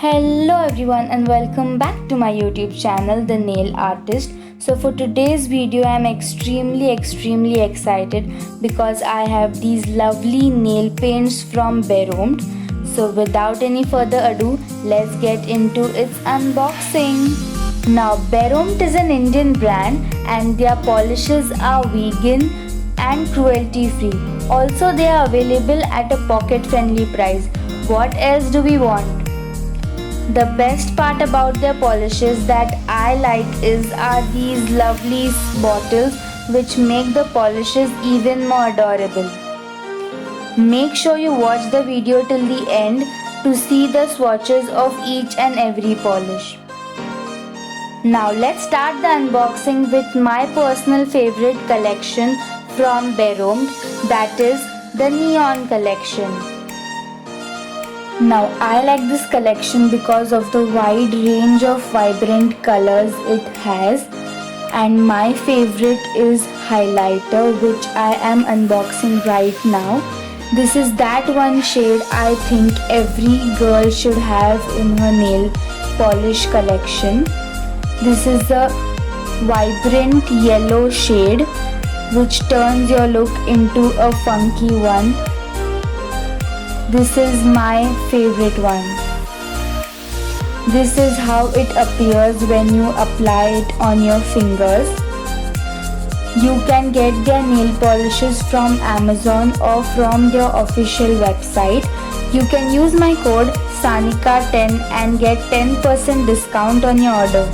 Hello everyone and welcome back to my YouTube channel The Nail Artist. So for today's video I am extremely excited because I have these lovely nail paints from Beromt. So without any further ado, let's get into its unboxing. Now Beromt is an Indian brand and their polishes are vegan and cruelty free. Also they are available at a pocket friendly price. What else do we want? The best part about their polishes that I like are these lovely bottles which make the polishes even more adorable. Make sure you watch the video till the end to see the swatches of each and every polish. Now let's start the unboxing with my personal favorite collection from Beromt, that is the neon collection. Now I like this collection because of the wide range of vibrant colors it has, and my favorite is highlighter, which I am unboxing right now. This is that one shade I think every girl should have in her nail polish collection. This is a vibrant yellow shade which turns your look into a funky one. This is my favorite one. This is how it appears when you apply it on your fingers. You can get their nail polishes from Amazon or from their official website. You can use my code SANIKA10 and get 10% discount on your order.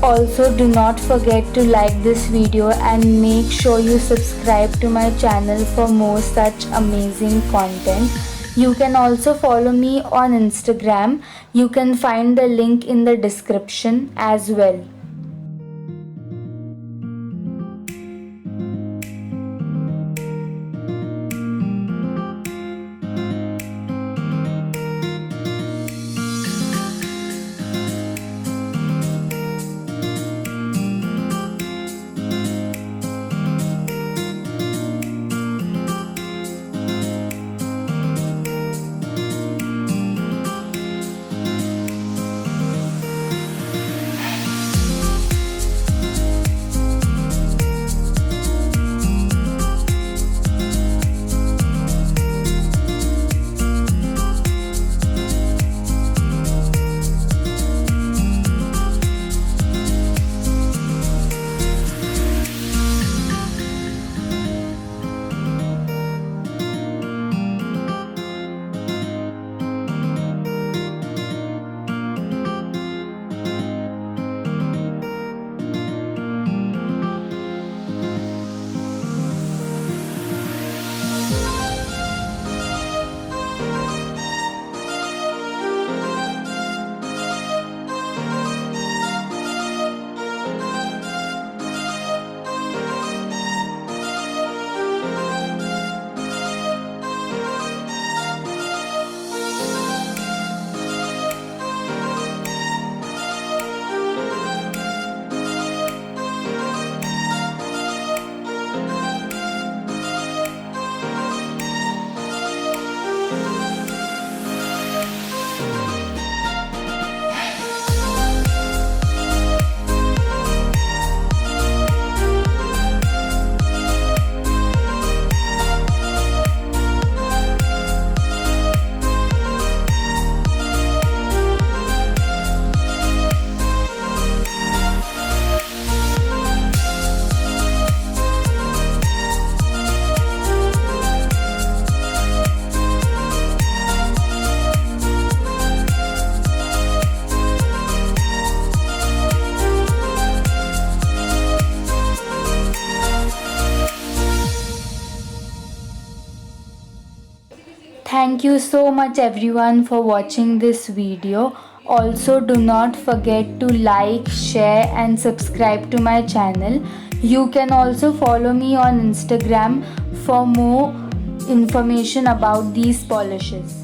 Also, do not forget to like this video and make sure you subscribe to my channel for more such amazing content. You can also follow me on Instagram. You can find the link in the description as well. Thank you so much everyone for watching this video. Also do not forget to like, share and subscribe to my channel. You can also follow me on Instagram for more information about these polishes.